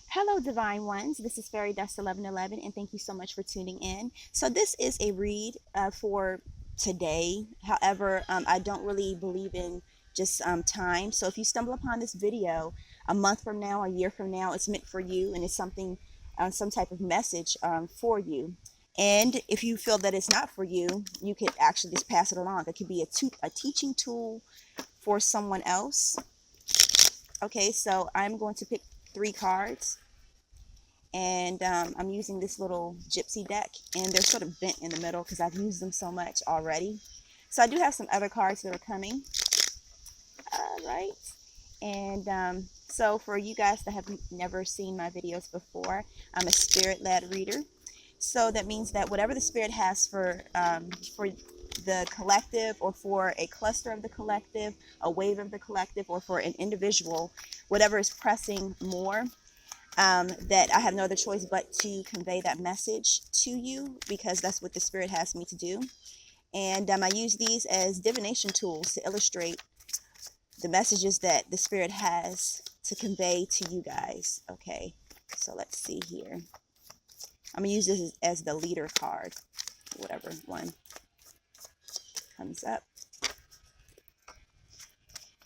Hello, Divine Ones. This is Fairy Dust 1111, and thank you so much for tuning in. So, this is a read for today. However, I don't really believe in just time. So, if you stumble upon this video a month from now, a year from now, it's meant for you and it's something, some type of message for you. And if you feel that it's not for you, you could actually just pass it along. It could be a teaching tool for someone else. Okay, so I'm going to pick 3 cards, and I'm using this little gypsy deck, and they're sort of bent in the middle because I've used them so much already. So I do have some other cards that are coming. All right. And so for you guys that have never seen my videos before, I'm a spirit-led reader. So that means that whatever the spirit has for the collective, or for a cluster of the collective, a wave of the collective, or for an individual, whatever is pressing more, that I have no other choice but to convey that message to you, because that's what the spirit has me to do. And I use these as divination tools to illustrate the messages that the spirit has to convey to you guys. Okay, so let's see here. I'm gonna use this as the leader card, whatever one comes up.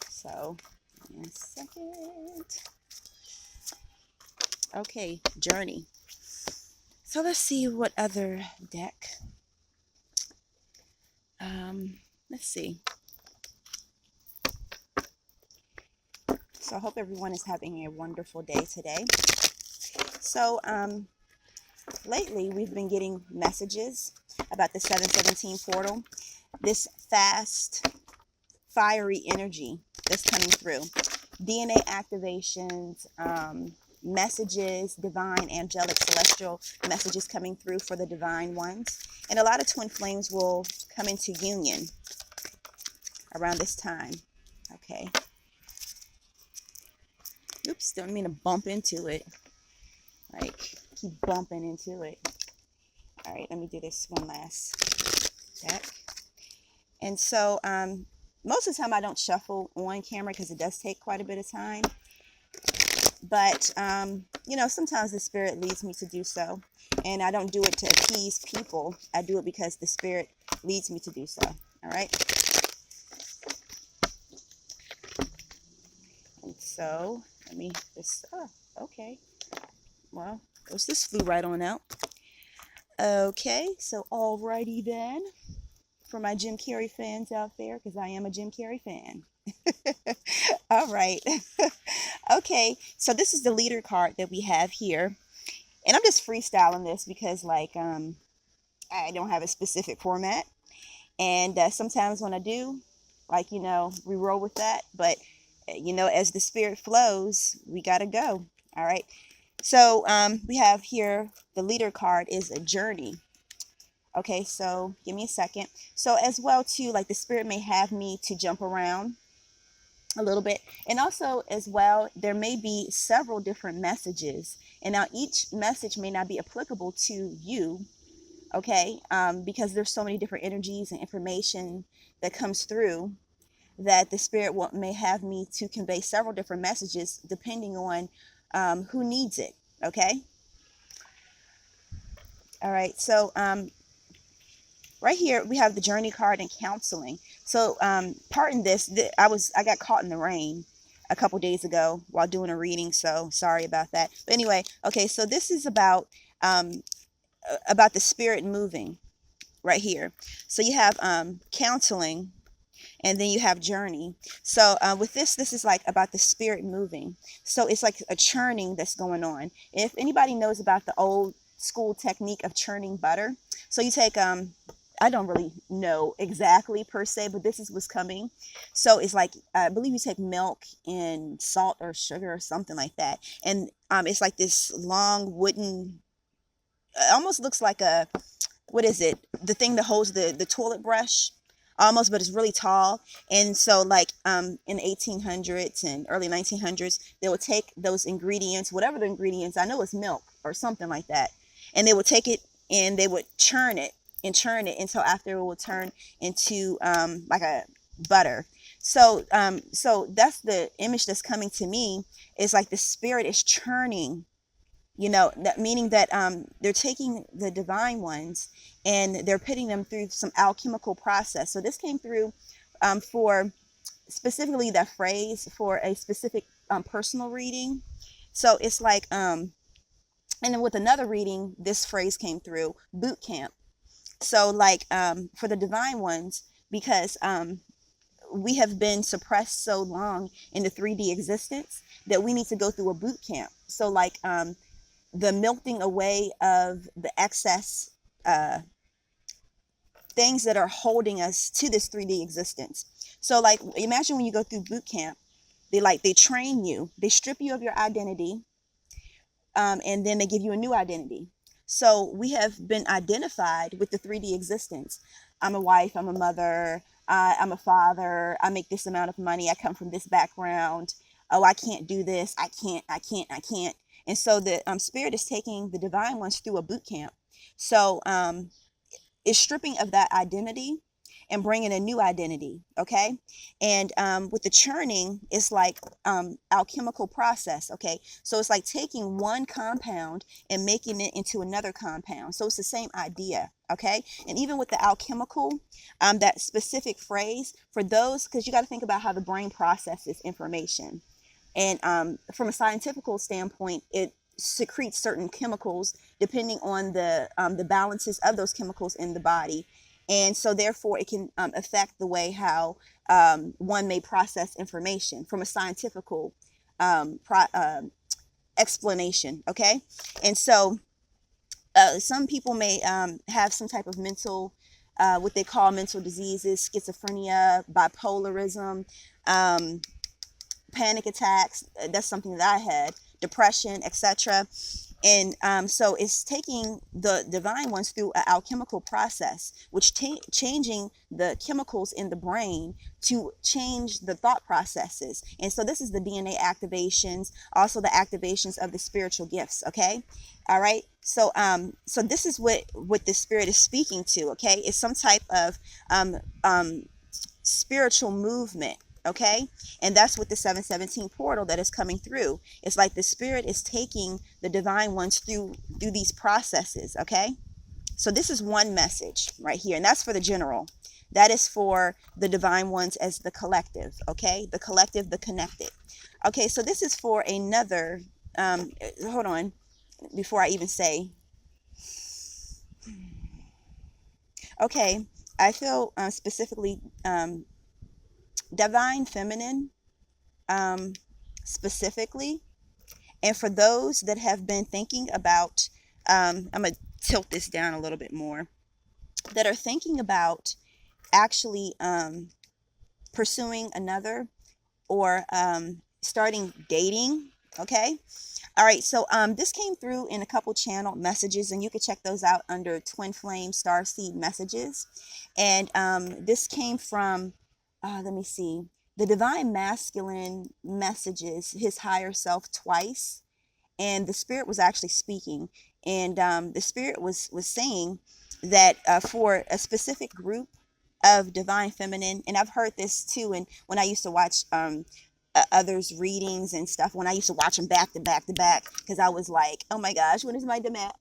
So give me a second. Okay, journey. So let's see what other deck. Let's see. So I hope everyone is having a wonderful day today. So lately we've been getting messages about the 717 portal, this fast, fiery energy that's coming through. DNA activations, messages, divine, angelic, celestial messages coming through for the divine ones. And a lot of twin flames will come into union around this time. Okay. Oops, don't mean to bump into it. Like, keep bumping into it. All right, let me do this one last deck. And so, most of the time I don't shuffle on camera because it does take quite a bit of time. But, you know, sometimes the spirit leads me to do so. And I don't do it to appease people. I do it because the spirit leads me to do so. All right. And so, let me just, okay. Well, this flew right on out. Okay, so alrighty then. For my Jim Carrey fans out there, because I am a Jim Carrey fan. All right. Okay, so this is the leader card that we have here. And I'm just freestyling this because, like, I don't have a specific format. And sometimes when I do, like, you know, we roll with that. But, you know, as the spirit flows, we got to go. All right. So we have here, the leader card is a journey. Okay, so give me a second. So as well too, like the spirit may have me to jump around a little bit. And also as well, there may be several different messages. And now each message may not be applicable to you, okay? Because there's so many different energies and information that comes through, that the spirit may have me to convey several different messages depending on who needs it, okay? All right, so right here we have the journey card and counseling. So pardon this, I got caught in the rain a couple days ago while doing a reading, so sorry about that. But anyway, okay, so this is about the spirit moving right here. So you have counseling, and then you have journey. So with this is like about the spirit moving. So it's like a churning that's going on. If anybody knows about the old school technique of churning butter, so you take I don't really know exactly per se, but this is what's coming. So it's like, I believe you take milk and salt or sugar or something like that. And it's like this long wooden, almost looks like a, what is it? The thing that holds the toilet brush almost, but it's really tall. And so like in the 1800s and early 1900s, they would take those ingredients, whatever the ingredients, I know it's milk or something like that. And they would take it and they would churn it until after it will turn into like a butter. So so that's the image that's coming to me. It's like the spirit is churning that meaning that they're taking the divine ones and they're putting them through some alchemical process. So this came through for specifically that phrase for a specific personal reading. So it's like, and then with another reading, this phrase came through boot camp. So like for the divine ones, because we have been suppressed so long in the 3D existence that we need to go through a boot camp. So like the melting away of the excess things that are holding us to this 3D existence. So like imagine when you go through boot camp, they train you, they strip you of your identity, and then they give you a new identity. So we have been identified with the 3D existence. I'm a wife, I'm a mother, I'm a father, I make this amount of money, I come from this background. Oh, I can't do this, I can't. And so the spirit is taking the divine ones through a boot camp. So it's stripping of that identity and bringing a new identity, okay? And with the churning, it's like alchemical process, okay? So it's like taking one compound and making it into another compound. So it's the same idea, okay? And even with the alchemical, that specific phrase, for those, because you got to think about how the brain processes information. And from a scientific standpoint, it secretes certain chemicals depending on the balances of those chemicals in the body. And so therefore it can affect the way how one may process information from a scientific explanation, okay? And so some people may have some type of mental, what they call mental diseases, schizophrenia, bipolarism, panic attacks. That's something that I had, depression, etc. And so it's taking the divine ones through an alchemical process, which changing the chemicals in the brain to change the thought processes. And so this is the DNA activations, also the activations of the spiritual gifts. Okay, all right. So so this is what the spirit is speaking to. Okay, it's some type of spiritual movement. Okay, and that's with the 717 portal that is coming through. It's like the spirit is taking the divine ones through these processes. Okay, so this is one message right here, and that's for the general. That is for the divine ones as the collective. Okay, the collective, the connected. Okay, so this is for another hold on before I even say. Okay, I feel specifically divine feminine specifically, and for those that have been thinking about I'm gonna tilt this down a little bit more, that are thinking about actually pursuing another or starting dating. Okay, all right, so this came through in a couple channel messages, and you can check those out under Twin Flame Starseed messages. And this came from let me see, the divine masculine messages, his higher self twice, and the spirit was actually speaking, and the spirit was saying that for a specific group of divine feminine, and I've heard this too, and when I used to watch others readings and stuff, when I used to watch them back to back to back, because I was like, oh my gosh, when is my divine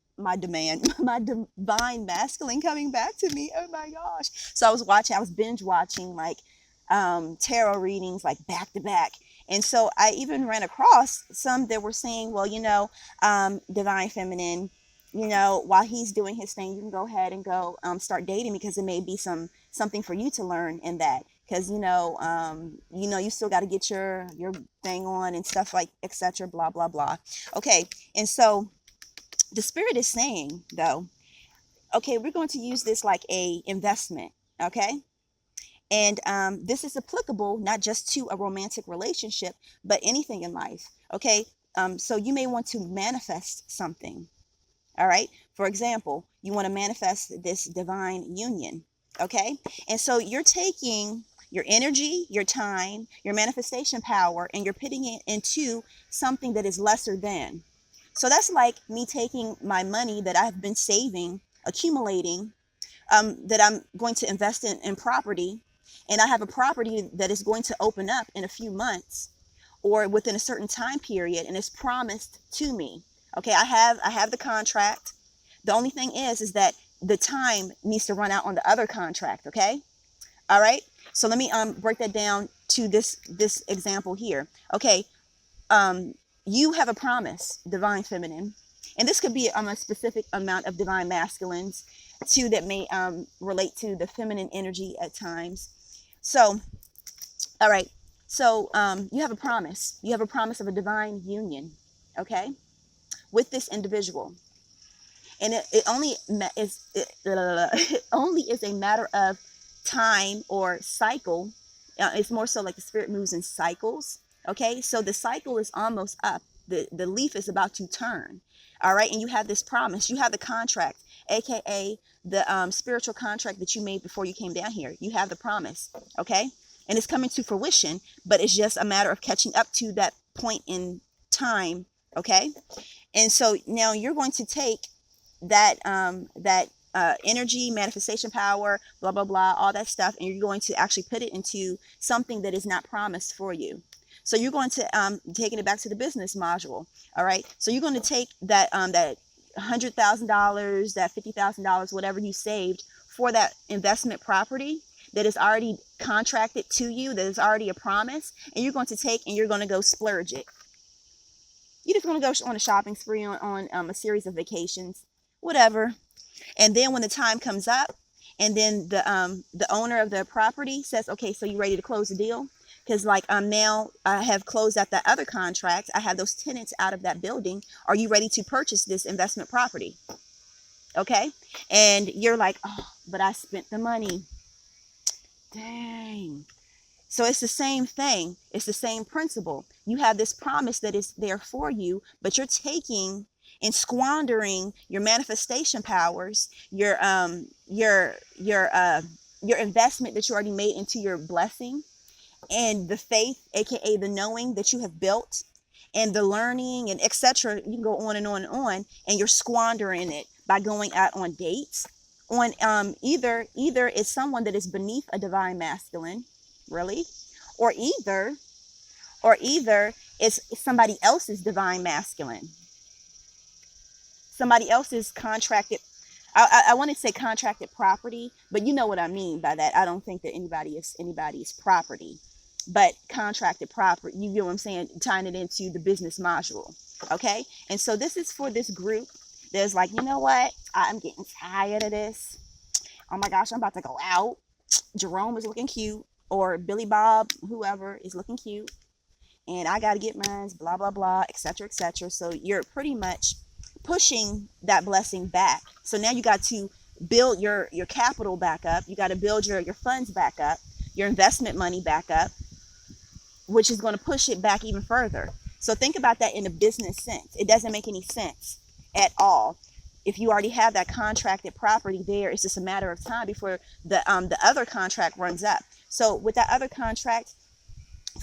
masculine coming back to me? Oh my gosh. So I was binge watching like tarot readings like back to back. And so I even ran across some that were saying, well, divine feminine, while he's doing his thing, you can go ahead and go start dating, because it may be something for you to learn in that, because you still got to get your thing on and stuff, like etc. blah blah blah. Okay, and so the spirit is saying, though, okay, we're going to use this like a investment. Okay, and this is applicable not just to a romantic relationship, but anything in life. Okay, so you may want to manifest something. All right, for example, you want to manifest this divine union. Okay, and so you're taking your energy, your time, your manifestation power, and you're putting it into something that is lesser than. So that's like me taking my money that I've been saving, accumulating, that I'm going to invest in property, and I have a property that is going to open up in a few months or within a certain time period, and it's promised to me. Okay, I have the contract. The only thing is that the time needs to run out on the other contract. Okay. All right. So let me break that down to this example here. Okay. Um, you have a promise, divine feminine, and this could be a specific amount of divine masculines too that may relate to the feminine energy at times. So, all right. So you have a promise. You have a promise of a divine union. Okay, with this individual, and it only it only is a matter of time or cycle. It's more so like the spirit moves in cycles. Okay, so the cycle is almost up. The leaf is about to turn. All right, and you have this promise. You have the contract, aka the spiritual contract that you made before you came down here. You have the promise. Okay, and it's coming to fruition, but it's just a matter of catching up to that point in time. Okay, and so now you're going to take that energy, manifestation power, blah blah blah, all that stuff, and you're going to actually put it into something that is not promised for you. So you're going to taking it back to the business module. All right, so you're going to take that $100,000, that $50,000, whatever you saved for that investment property that is already contracted to you, that is already a promise, and you're going to take and you're going to go splurge it. You're just going to go on a shopping spree, on a series of vacations, whatever. And then when the time comes up, and then the owner of the property says, okay, so you ready to close the deal? Because like now I have closed out that other contract. I have those tenants out of that building. Are you ready to purchase this investment property? Okay. And you're like, oh, but I spent the money. Dang. So it's the same thing. It's the same principle. You have this promise that is there for you, but you're taking and squandering your manifestation powers, your investment that you already made into your blessing, and the faith, aka the knowing that you have built, and the learning and etc. You can go on and on and on, and you're squandering it by going out on dates. On either it's someone that is beneath a divine masculine, really, or either it's somebody else's divine masculine, somebody else's contracted. I want to say contracted property, but you know what I mean by that. I don't think that anybody is anybody's property, but contracted property. You get what I'm saying? Tying it into the business module. Okay. And so this is for this group. There's like, you know what? I'm getting tired of this. Oh my gosh, I'm about to go out. Jerome is looking cute, or Billy Bob, whoever is looking cute, and I got to get mine, blah, blah, blah, etc., etc. So you're pretty much pushing that blessing back. So now you got to build your capital back up. You got to build your funds back up, your investment money back up, which is going to push it back even further. So think about that in a business sense. It doesn't make any sense at all. If you already have that contracted property there, it's just a matter of time before the other contract runs up. So with that other contract,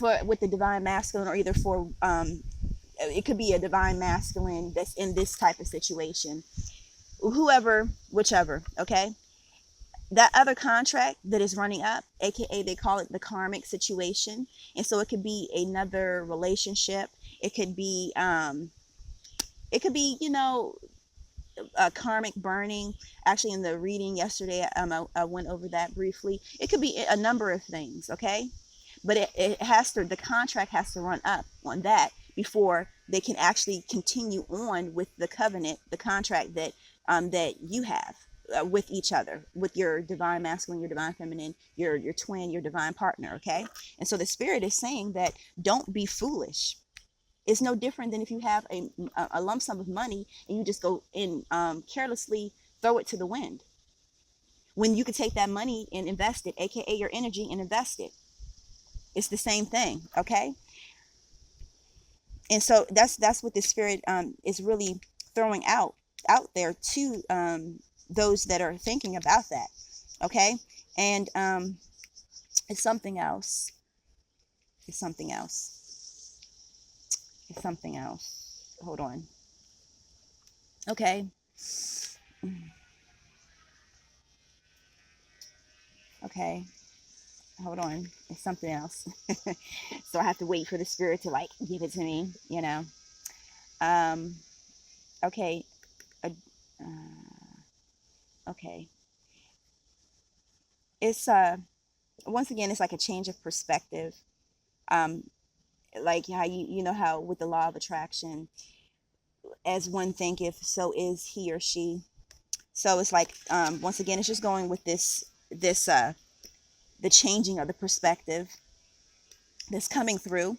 with the divine masculine, or either for it could be a divine masculine that's in this type of situation, whoever, whichever. Okay, that other contract that is running up, aka they call it the karmic situation, and so it could be another relationship. It could be you know, karmic burning. Actually, in the reading yesterday, I went over that briefly. It could be a number of things. Okay, but it has to, the contract has to run up on that before they can actually continue on with the covenant, the contract that that you have with each other, with your divine masculine, your divine feminine, your twin, your divine partner. Okay, and so the spirit is saying that don't be foolish. It's no different than if you have a lump sum of money and you just go and carelessly throw it to the wind, when you could take that money and invest it, aka your energy, and invest it. It's the same thing. Okay, and so that's what the spirit is really throwing out there to those that are thinking about that. Okay, and it's something else. It's something else. It's something else. Hold on. Okay. Okay. Hold on. It's something else. So I have to wait for the spirit to like give it to me, you know. Um Okay. Uh, okay. It's once again, it's like a change of perspective. Um, like how you know how with the law of attraction, as one thinketh, so is he or she. So it's like once again, it's just going with this the changing of the perspective that's coming through.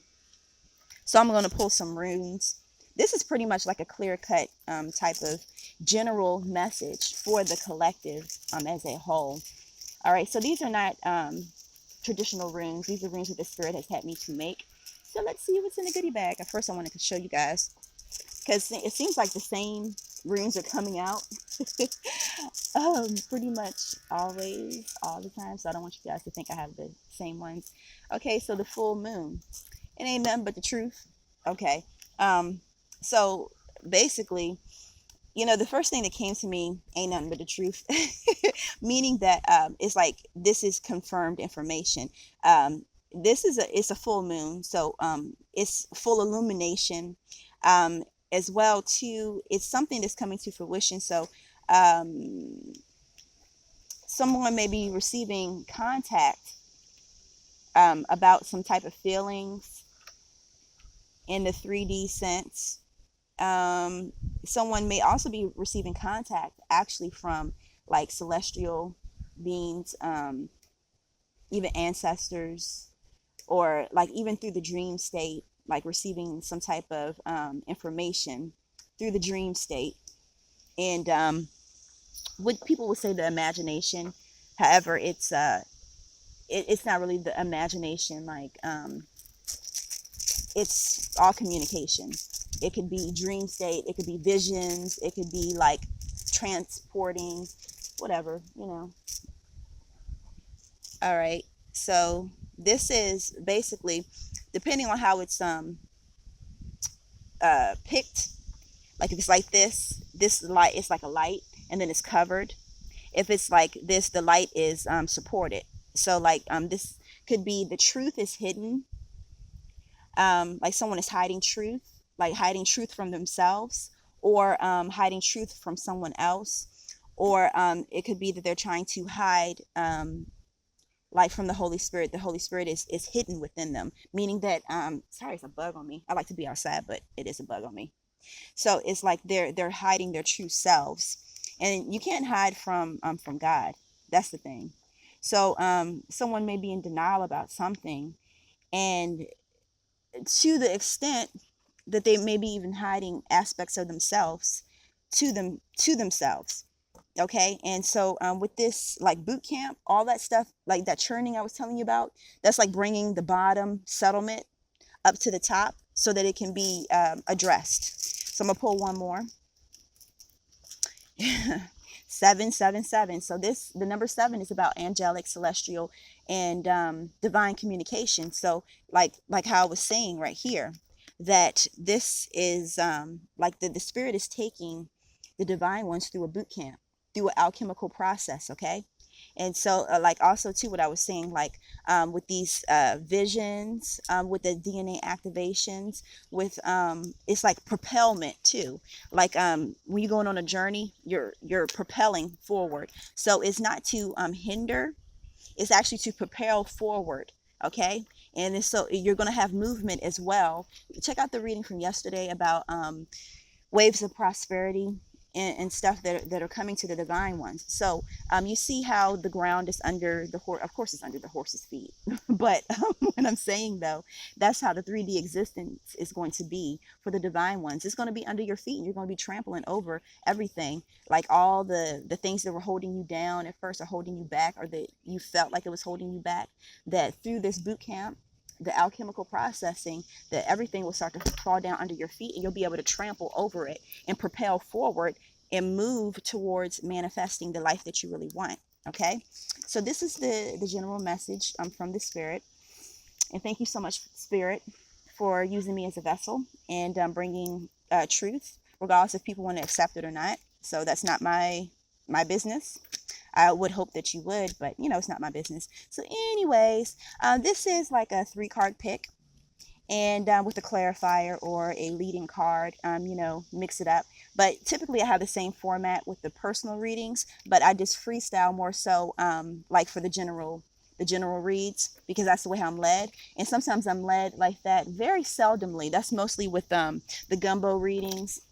So I'm going to pull some runes. This is pretty much like a clear cut type of general message for the collective as a whole. All right, so these are not traditional runes. These are runes that the spirit has had me to make. So let's see what's in the goodie bag. At first, I wanted to show you guys because it seems like the same runes are coming out pretty much always, all the time. So I don't want you guys to think I have the same ones. Okay, so the full moon. It ain't nothing but the truth. Okay. Um, so basically, the first thing that came to me ain't nothing but the truth, meaning that it's like this is confirmed information. This is it's a full moon, so it's full illumination, as well too. It's something that's coming to fruition. So um, someone may be receiving contact about some type of feelings in the 3D sense. Someone may also be receiving contact actually from like celestial beings, even ancestors, or like even through the dream state, like receiving some type of information through the dream state. And what people would say the imagination, however, it's not really the imagination. Like it's all communication. It could be dream state, it could be visions, it could be like transporting, whatever. All right. So this is basically, depending on how it's picked. Like if it's like this light, it's like a light, and then it's covered. If it's like this, the light is supported. So like this could be the truth is hidden. Like someone is hiding truth, like hiding truth from themselves, or hiding truth from someone else, or it could be that they're trying to hide like from the Holy Spirit. The Holy Spirit is hidden within them, meaning that sorry, it's a bug on me. I like to be outside, but it is a bug on me. So it's like they're hiding their true selves, and you can't hide from God. That's the thing. So someone may be in denial about something, and to the extent that they may be even hiding aspects of themselves to themselves. Okay, and so with this like boot camp, all that stuff, like that churning I was telling you about, that's like bringing the bottom settlement up to the top so that it can be addressed. So I'm gonna pull one more. 777. So the number 7 is about angelic, celestial, and divine communication. So like how I was saying right here, that this is like the spirit is taking the divine ones through a boot camp, through an alchemical process. Okay. And so like also too what I was saying, like with these visions, with the DNA activations, with it's like propelment too. Like when you're going on a journey, you're propelling forward. So it's not to hinder, it's actually to propel forward. Okay. And so you're going to have movement as well. Check out the reading from yesterday about waves of prosperity and stuff that are coming to the divine ones. So you see how the ground is under the horse. Of course, it's under the horse's feet. But what I'm saying though, that's how the 3D existence is going to be for the divine ones. It's going to be under your feet, and you're going to be trampling over everything. Like all the things that were holding you down at first, or holding you back, or that you felt like it was holding you back. That through this boot camp, the alchemical processing, that everything will start to fall down under your feet, and you'll be able to trample over it and propel forward and move towards manifesting the life that you really want. Okay, so this is the general message from the spirit. And thank you so much, spirit, for using me as a vessel and bringing truth, regardless if people want to accept it or not. So that's not my business. I would hope that you would, but it's not my business. So anyways, this is like a 3-card pick. and with a clarifier or a leading card, you know, mix it up. But typically I have the same format with the personal readings, but I just freestyle more so, like for the general reads, because that's the way I'm led. And sometimes I'm led like that very seldomly. That's mostly with the gumbo readings.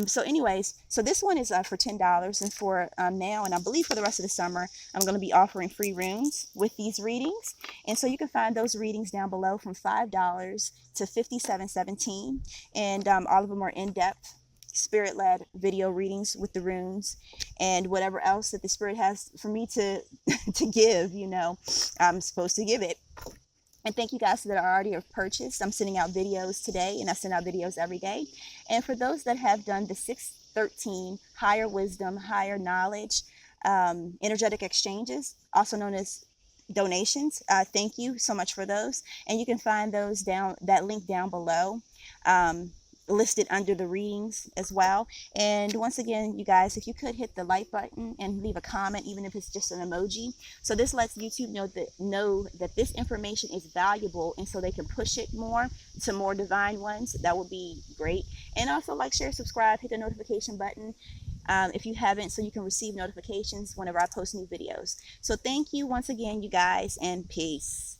So anyways, so this one is for $10, and for now, and I believe for the rest of the summer, I'm going to be offering free runes with these readings. And so you can find those readings down below from $5 to $57.17, and all of them are in-depth spirit-led video readings with the runes and whatever else that the spirit has for me to to give. You know, I'm supposed to give it. And thank you guys that are already have purchased. I'm sending out videos today, and I send out videos every day. And for those that have done the 613 higher wisdom, higher knowledge, energetic exchanges, also known as donations, thank you so much for those. And you can find those down, that link down below. Listed under the readings as well. And once again, you guys, if you could hit the like button and leave a comment, even if it's just an emoji, so this lets YouTube know that this information is valuable, and so they can push it more to more divine ones. That would be great. And also like, share, subscribe, hit the notification button if you haven't, so you can receive notifications whenever I post new videos. So thank you once again, you guys, and peace.